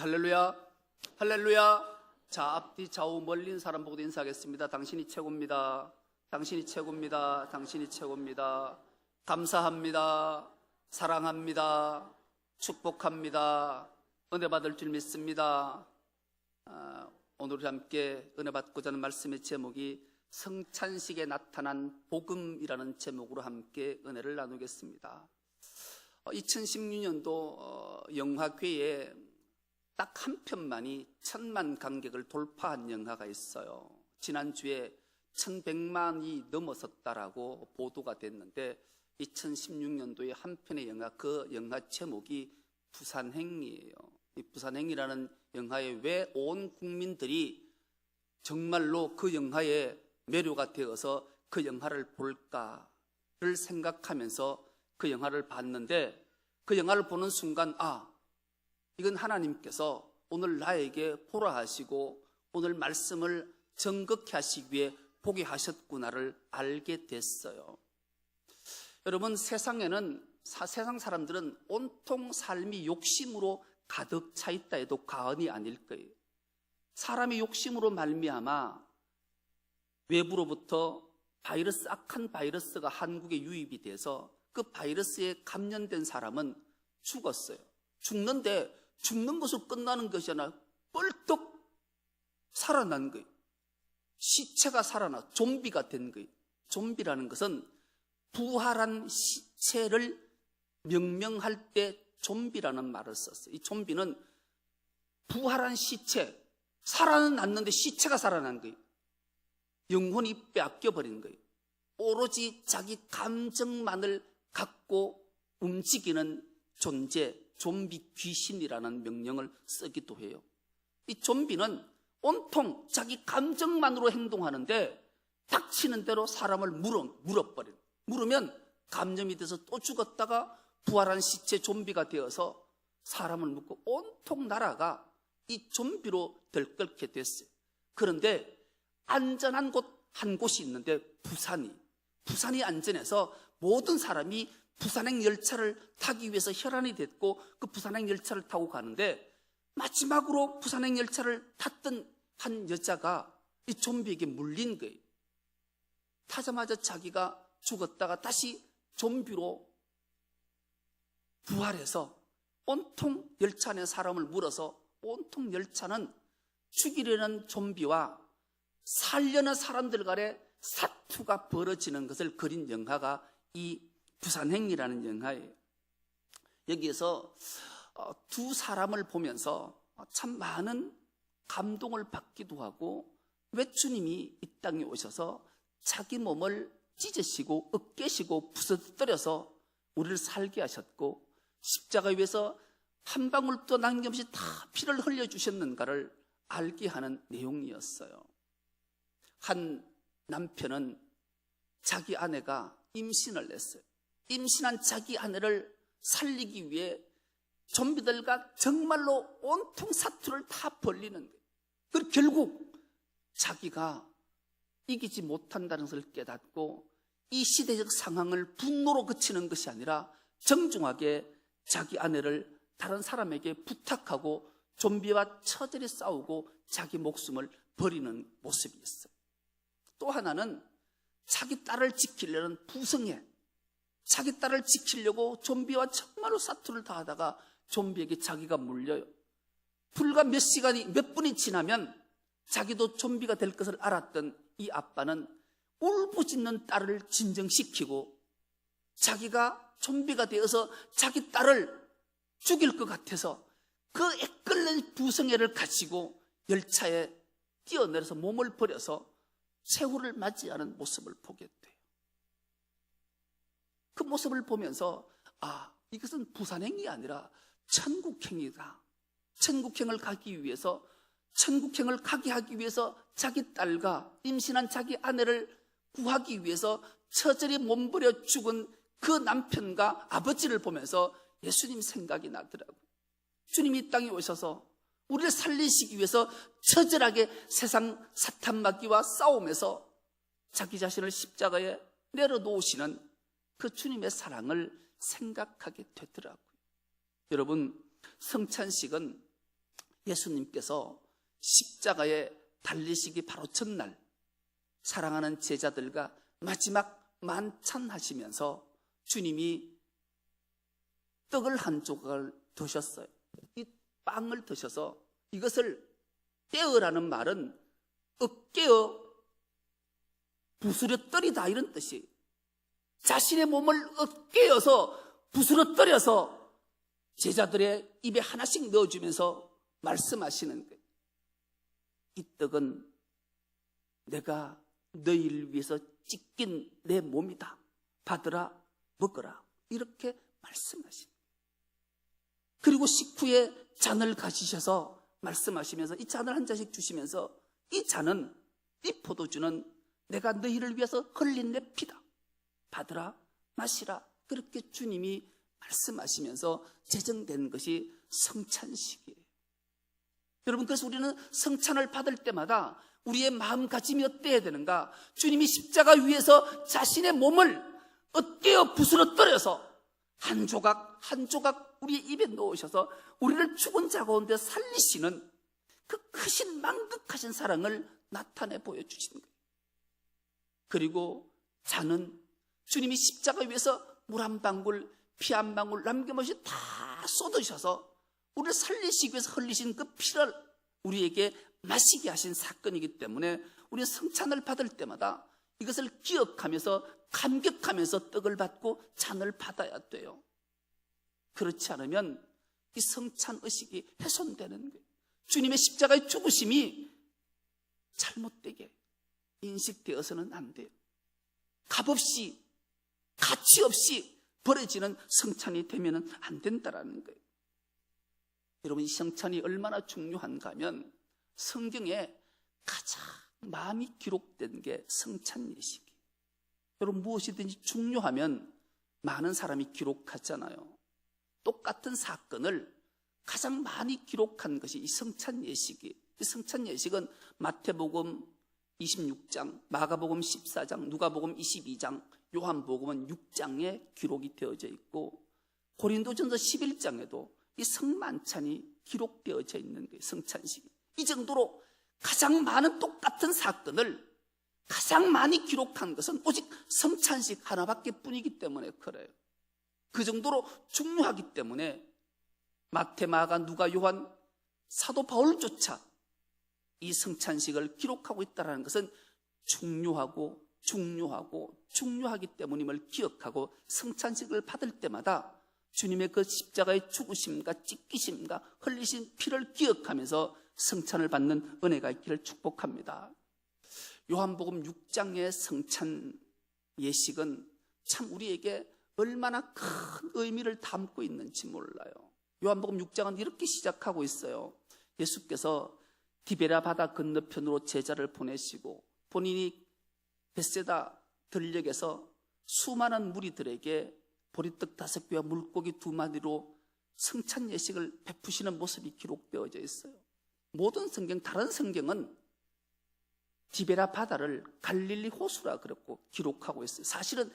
할렐루야, 할렐루야. 자, 앞뒤 좌우 멀리 있는 사람 보고 인사하겠습니다. 당신이 최고입니다. 당신이 최고입니다. 당신이 최고입니다. 감사합니다. 사랑합니다. 축복합니다. 은혜 받을 줄 믿습니다. 오늘 우리 함께 은혜 받고자 하는 말씀의 제목이 성찬식에 나타난 복음이라는 제목으로 함께 은혜를 나누겠습니다. 2016년도 영화계에 딱 한 편만이 1000만 관객을 돌파한 영화가 있어요. 지난주에 1100만이 넘어섰다라고 보도가 됐는데 2016년도에 한 편의 영화, 그 영화 제목이 부산행이에요. 이 부산행이라는 영화에 왜 온 국민들이 정말로 그 영화에 매료가 되어서 그 영화를 볼까를 생각하면서 그 영화를 봤는데, 그 영화를 보는 순간 이건 하나님께서 오늘 나에게 보라 하시고 오늘 말씀을 정극케 하시기 위해 보게 하셨구나를 알게 됐어요. 여러분, 세상 사람들은 온통 삶이 욕심으로 가득 차 있다 해도 과언이 아닐 거예요. 사람의 욕심으로 말미암아 외부로부터 악한 바이러스가 한국에 유입이 돼서 그 바이러스에 감염된 사람은 죽었어요. 죽는데 죽는 것으로 끝나는 것이 아니라 뻘떡 살아난 거예요. 시체가 살아나 좀비가 된 거예요. 좀비라는 것은 부활한 시체를 명명할 때 좀비라는 말을 썼어요. 이 좀비는 부활한 시체, 살아났는데 시체가 살아난 거예요. 영혼이 빼앗겨버린 거예요. 오로지 자기 감정만을 갖고 움직이는 존재, 좀비 귀신이라는 명령을 쓰기도 해요. 이 좀비는 온통 자기 감정만으로 행동하는데 닥치는 대로 사람을 물어버려요. 물으면 감염이 돼서 또 죽었다가 부활한 시체 좀비가 되어서 사람을 묻고 온통 나라가 이 좀비로 들끓게 됐어요. 그런데 안전한 곳 한 곳이 있는데 부산이 안전해서 모든 사람이 부산행 열차를 타기 위해서 혈안이 됐고 그 부산행 열차를 타고 가는데 마지막으로 부산행 열차를 탔던 한 여자가 이 좀비에게 물린 거예요. 타자마자 자기가 죽었다가 다시 좀비로 부활해서 온통 열차 안에 사람을 물어서 온통 열차는 죽이려는 좀비와 살려는 사람들 간의 사투가 벌어지는 것을 그린 영화가 이 부산행이라는 영화예요. 여기에서 두 사람을 보면서 참 많은 감동을 받기도 하고, 왜 주님이 이 땅에 오셔서 자기 몸을 찢으시고 으깨시고 부서뜨려서 우리를 살게 하셨고 십자가 위에서 한 방울도 남김없이 다 피를 흘려주셨는가를 알게 하는 내용이었어요. 한 남편은 자기 아내가 임신을 했어요. 임신한 자기 아내를 살리기 위해 좀비들과 정말로 온통 사투를 다 벌리는 거예요. 그리고 결국 자기가 이기지 못한다는 것을 깨닫고 이 시대적 상황을 분노로 그치는 것이 아니라 정중하게 자기 아내를 다른 사람에게 부탁하고 좀비와 처절히 싸우고 자기 목숨을 버리는 모습이 있어요. 또 하나는 자기 딸을 지키려는 부성애, 자기 딸을 지키려고 좀비와 정말로 사투를 다하다가 좀비에게 자기가 물려요. 불과 몇 분이 지나면 자기도 좀비가 될 것을 알았던 이 아빠는 울부짖는 딸을 진정시키고 자기가 좀비가 되어서 자기 딸을 죽일 것 같아서 그 애끓는 부성애를 가지고 열차에 뛰어내려서 몸을 버려서 최후를 맞이하는 모습을 보게 돼요. 그 모습을 보면서 이것은 부산행이 아니라 천국행이다. 천국행을 가기 위해서, 천국행을 가게 하기 위해서 자기 딸과 임신한 자기 아내를 구하기 위해서 처절히 몸부려 죽은 그 남편과 아버지를 보면서 예수님 생각이 나더라고요. 주님이 이 땅에 오셔서 우리를 살리시기 위해서 처절하게 세상 사탄마귀와 싸움에서 자기 자신을 십자가에 내려놓으시는 그 주님의 사랑을 생각하게 되더라고요. 여러분, 성찬식은 예수님께서 십자가에 달리시기 바로 전날 사랑하는 제자들과 마지막 만찬하시면서 주님이 떡을 한 조각을 드셨어요. 이 빵을 드셔서 이것을 떼어라는 말은 으깨어 부스러뜨리다 이런 뜻이, 자신의 몸을 으깨어서 부스러뜨려서 제자들의 입에 하나씩 넣어주면서 말씀하시는 거예요. 이 떡은 내가 너희를 위해서 찢긴 내 몸이다. 받으라, 먹어라. 이렇게 말씀하십니다. 그리고 식후에 잔을 가지셔서 말씀하시면서 이 잔을 한 잔씩 주시면서 이 잔은, 이 포도주는 내가 너희를 위해서 흘린 내 피다. 받으라, 마시라. 그렇게 주님이 말씀하시면서 제정된 것이 성찬식이에요. 여러분, 그래서 우리는 성찬을 받을 때마다 우리의 마음가짐이 어때야 되는가? 주님이 십자가 위에서 자신의 몸을 어깨어 부스러뜨려서 한 조각 한 조각 우리의 입에 넣으셔서 우리를 죽은 자 가운데 살리시는 그 크신 만극하신 사랑을 나타내 보여주시는 거예요. 그리고 잔은 주님이 십자가 위에서 물 한 방울, 피 한 방울 남김없이 다 쏟으셔서 우리를 살리시기 위해서 흘리신 그 피를 우리에게 마시게 하신 사건이기 때문에 우리 성찬을 받을 때마다 이것을 기억하면서 감격하면서 떡을 받고 잔을 받아야 돼요. 그렇지 않으면 이 성찬 의식이 훼손되는 거예요. 주님의 십자가의 죽으심이 잘못되게 인식되어서는 안 돼요. 값없이, 가치 없이 버려지는 성찬이 되면 안 된다는 거예요. 여러분, 이 성찬이 얼마나 중요한가 하면 성경에 가장 많이 기록된 게 성찬 예식이에요. 여러분, 무엇이든지 중요하면 많은 사람이 기록하잖아요. 똑같은 사건을 가장 많이 기록한 것이 이 성찬 예식이에요. 이 성찬 예식은 마태복음 26장, 마가복음 14장, 누가복음 22장, 요한복음은 6장에 기록이 되어져 있고 고린도전서 11장에도 이 성만찬이 기록되어져 있는 거예요. 성찬식이. 이 정도로 가장 많은 똑같은 사건을 가장 많이 기록한 것은 오직 성찬식 하나밖에 뿐이기 때문에 그래요. 그 정도로 중요하기 때문에 마태, 마가, 누가, 요한, 사도 바울조차 이 성찬식을 기록하고 있다는 것은 중요하기 때문임을 기억하고 성찬식을 받을 때마다 주님의 그 십자가의 죽으심과 찢기심과 흘리신 피를 기억하면서 성찬을 받는 은혜가 있기를 축복합니다. 요한복음 6장의 성찬 예식은 참 우리에게 얼마나 큰 의미를 담고 있는지 몰라요. 요한복음 6장은 이렇게 시작하고 있어요. 예수께서 디베라 바다 건너편으로 제자를 보내시고 본인이 벳세다 들녘에서 수많은 무리들에게 보리떡 5개와 물고기 2마리로 성찬 예식을 베푸시는 모습이 기록되어져 있어요. 모든 성경, 다른 성경은 디베라 바다를 갈릴리 호수라 그랬고 기록하고 있어요. 사실은